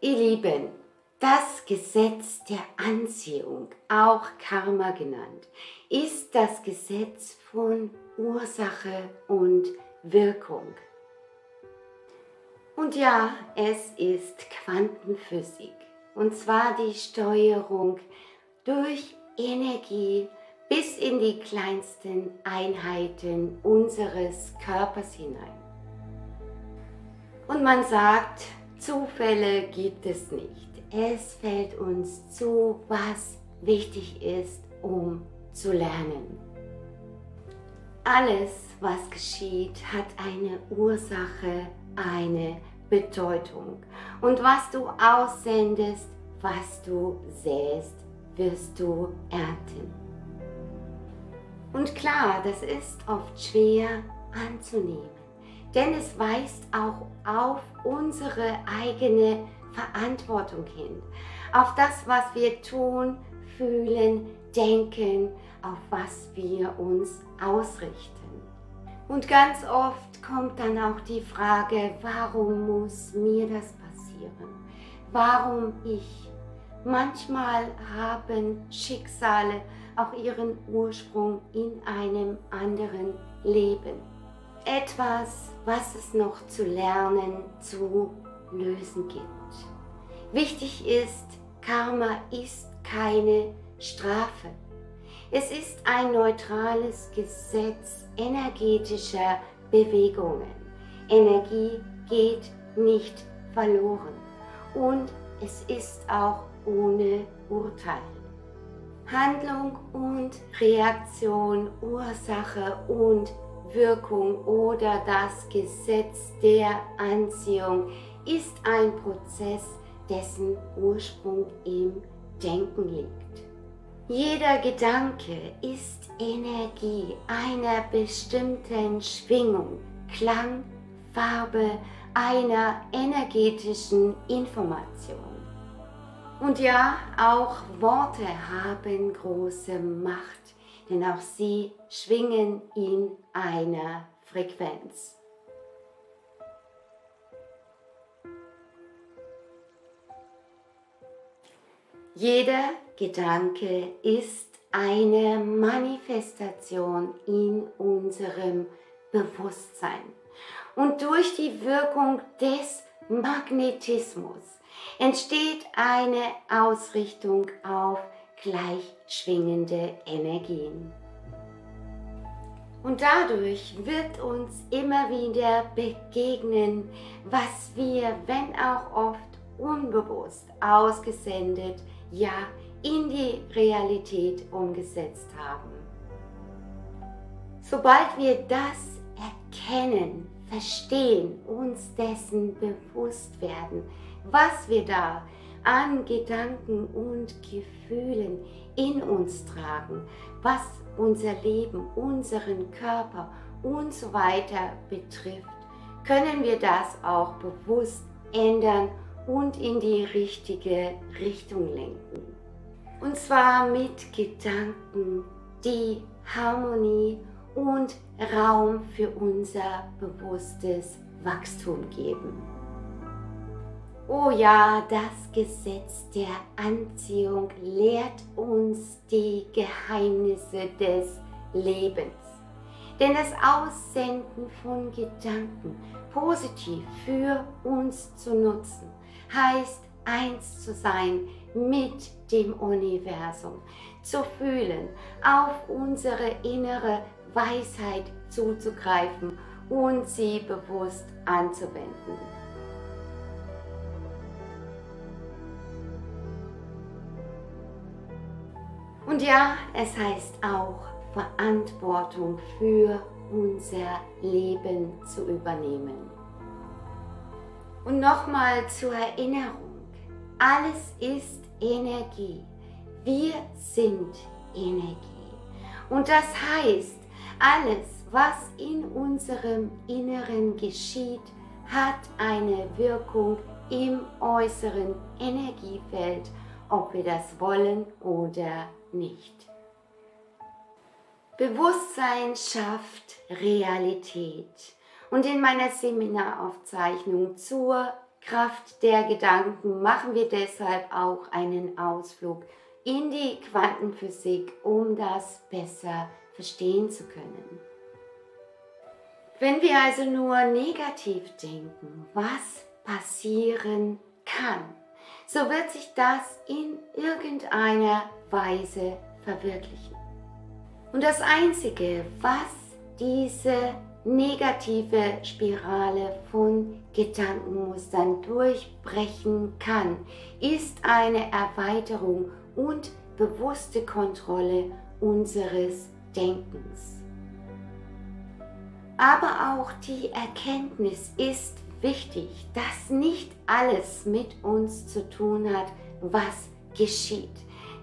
Ihr Lieben, das Gesetz der Anziehung, auch Karma genannt, ist das Gesetz von Ursache und Wirkung. Und ja, es ist Quantenphysik, und zwar die Steuerung durch Energie bis in die kleinsten Einheiten unseres Körpers hinein. Und man sagt, Zufälle gibt es nicht. Es fällt uns zu, was wichtig ist, um zu lernen. Alles, was geschieht, hat eine Ursache, eine Bedeutung. Und was du aussendest, was du säst, wirst du ernten. Und klar, das ist oft schwer anzunehmen, denn es weist auch auf unsere eigene Verantwortung hin, auf das, was wir tun, fühlen, denken, auf was wir uns ausrichten. Und ganz oft kommt dann auch die Frage, warum muss mir das passieren? Warum ich? Manchmal haben Schicksale auch ihren Ursprung in einem anderen Leben. Etwas, was es noch zu lernen, zu lösen gibt. Wichtig ist, Karma ist keine Strafe. Es ist ein neutrales Gesetz energetischer Bewegungen. Energie geht nicht verloren und es ist auch ohne Urteil. Handlung und Reaktion, Ursache und Wirkung oder das Gesetz der Anziehung ist ein Prozess, dessen Ursprung im Denken liegt. Jeder Gedanke ist Energie einer bestimmten Schwingung, Klang, Farbe, einer energetischen Information. Und ja, auch Worte haben große Macht, denn auch sie schwingen in einer Frequenz. Jeder Gedanke ist eine Manifestation in unserem Bewusstsein. Und durch die Wirkung des Magnetismus entsteht eine Ausrichtung auf gleich schwingende Energien. Und dadurch wird uns immer wieder begegnen, was wir, wenn auch oft unbewusst ausgesendet, ja in die Realität umgesetzt haben. Sobald wir das erkennen, verstehen, uns dessen bewusst werden, was wir da an Gedanken und Gefühlen in uns tragen, was unser Leben, unseren Körper und so weiter betrifft, können wir das auch bewusst ändern und in die richtige Richtung lenken. Und zwar mit Gedanken, die Harmonie und Raum für unser bewusstes Wachstum geben. Oh ja, das Gesetz der Anziehung lehrt uns die Geheimnisse des Lebens. Denn das Aussenden von Gedanken positiv für uns zu nutzen, heißt eins zu sein mit dem Universum, zu fühlen, auf unsere innere Weisheit zuzugreifen und sie bewusst anzuwenden. Und ja, es heißt auch, Verantwortung für unser Leben zu übernehmen. Und nochmal zur Erinnerung, alles ist Energie. Wir sind Energie. Und das heißt, alles, was in unserem Inneren geschieht, hat eine Wirkung im äußeren Energiefeld, ob wir das wollen oder nicht. Bewusstsein schafft Realität. Und in meiner Seminaraufzeichnung zur Kraft der Gedanken machen wir deshalb auch einen Ausflug in die Quantenphysik, um das besser verstehen zu können. Wenn wir also nur negativ denken, was passieren kann, so wird sich das in irgendeiner Weise verwirklichen. Und das Einzige, was diese negative Spirale von Gedankenmustern durchbrechen kann, ist eine Erweiterung und bewusste Kontrolle unseres Denkens. Aber auch die Erkenntnis ist wichtig, dass nicht alles mit uns zu tun hat, was geschieht.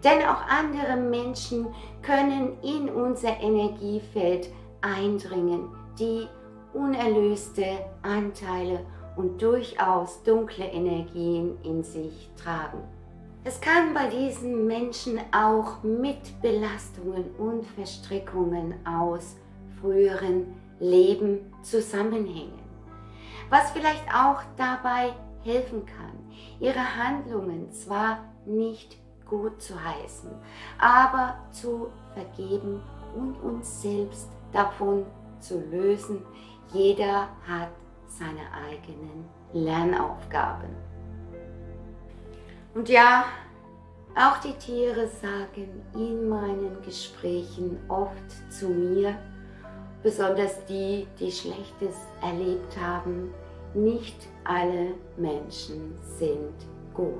Denn auch andere Menschen können in unser Energiefeld eindringen, die unerlöste Anteile und durchaus dunkle Energien in sich tragen. Es kann bei diesen Menschen auch mit Belastungen und Verstrickungen aus früheren Leben zusammenhängen, was vielleicht auch dabei helfen kann, ihre Handlungen zwar nicht gut zu heißen, aber zu vergeben und uns selbst davon zu lösen. Jeder hat seine eigenen Lernaufgaben. Und ja, auch die Tiere sagen in meinen Gesprächen oft zu mir, besonders die, die Schlechtes erlebt haben, nicht alle Menschen sind gut.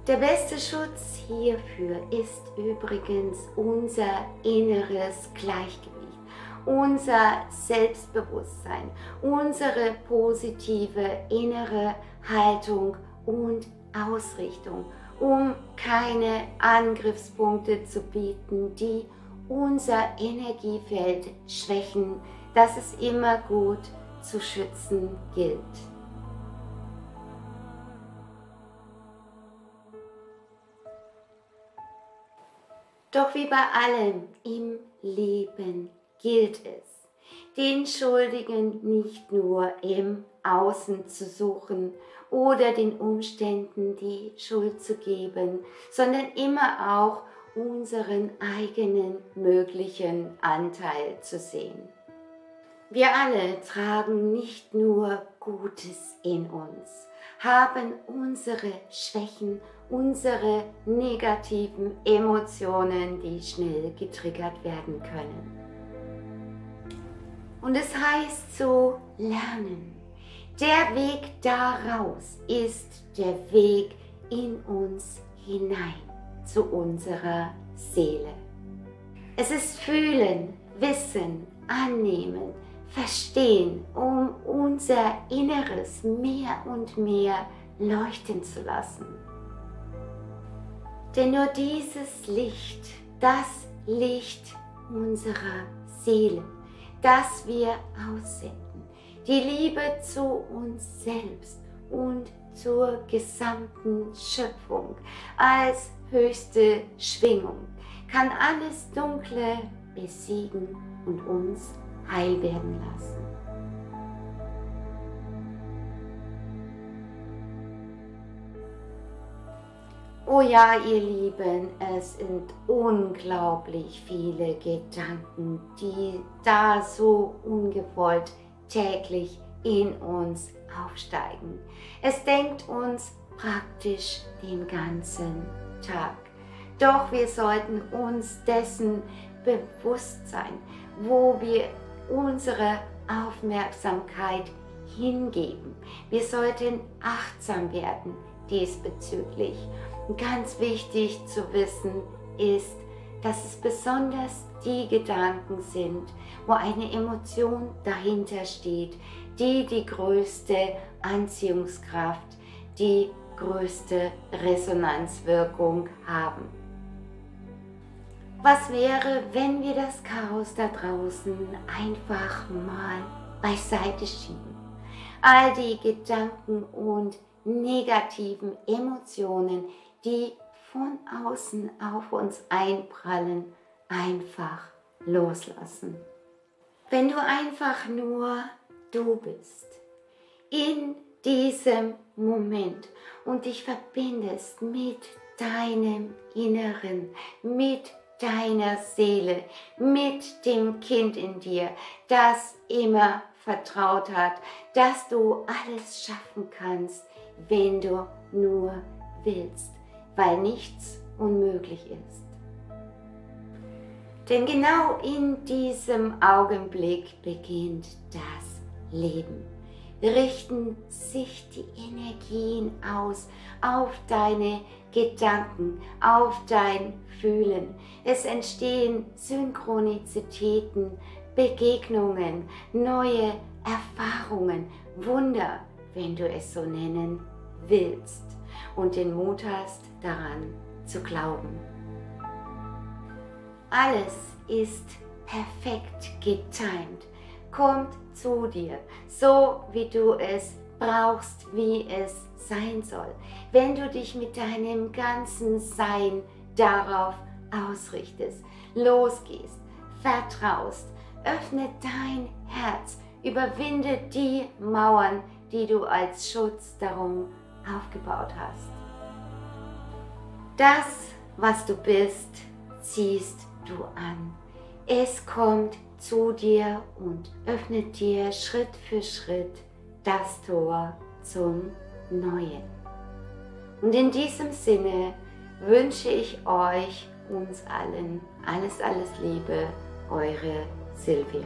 Der beste Schutz hierfür ist übrigens unser inneres Gleichgewicht, unser Selbstbewusstsein, unsere positive innere Haltung und Ausrichtung, um keine Angriffspunkte zu bieten, die unser Energiefeld schwächen, das es immer gut zu schützen gilt. Doch wie bei allem im Leben gilt es, den Schuldigen nicht nur im Außen zu suchen oder den Umständen die Schuld zu geben, sondern immer auch unseren eigenen möglichen Anteil zu sehen. Wir alle tragen nicht nur Gutes in uns, haben unsere Schwächen, unsere negativen Emotionen, die schnell getriggert werden können. Und es heißt so lernen. Der Weg daraus ist der Weg in uns hinein, zu unserer Seele. Es ist fühlen, wissen, annehmen, verstehen, um unser Inneres mehr und mehr leuchten zu lassen. Denn nur dieses Licht, das Licht unserer Seele, das wir aussenden, die Liebe zu uns selbst und zur gesamten Schöpfung als höchste Schwingung, kann alles Dunkle besiegen und uns heil werden lassen. Oh ja, ihr Lieben, es sind unglaublich viele Gedanken, die da so ungewollt täglich in uns aufsteigen. Es denkt uns praktisch den ganzen Tag. Doch wir sollten uns dessen bewusst sein, wo wir unsere Aufmerksamkeit hingeben. Wir sollten achtsam werden diesbezüglich. Und ganz wichtig zu wissen ist, dass es besonders die Gedanken sind, wo eine Emotion dahinter steht, die die größte Anziehungskraft, die größte Resonanzwirkung haben. Was wäre, wenn wir das Chaos da draußen einfach mal beiseite schieben? All die Gedanken und negativen Emotionen, die von außen auf uns einprallen, einfach loslassen. Wenn du einfach nur du bist, in diesem Moment und dich verbindest mit deinem Inneren, mit deiner Seele, mit dem Kind in dir, das immer vertraut hat, dass du alles schaffen kannst, wenn du nur willst, weil nichts unmöglich ist. Denn genau in diesem Augenblick beginnt das Leben. Richten sich die Energien aus auf deine Gedanken, auf dein Fühlen. Es entstehen Synchronizitäten, Begegnungen, neue Erfahrungen, Wunder, wenn du es so nennen willst und den Mut hast, daran zu glauben. Alles ist perfekt getimt, kommt zu dir, so wie du es brauchst, wie es sein soll. Wenn du dich mit deinem ganzen Sein darauf ausrichtest, losgehst, vertraust, öffne dein Herz, überwinde die Mauern, die du als Schutz darum aufgebaut hast. Das, was du bist, ziehst du an. Es kommt zu dir und öffnet dir Schritt für Schritt das Tor zum Neuen. Und in diesem Sinne wünsche ich euch, uns allen, alles, alles Liebe, eure Silvia.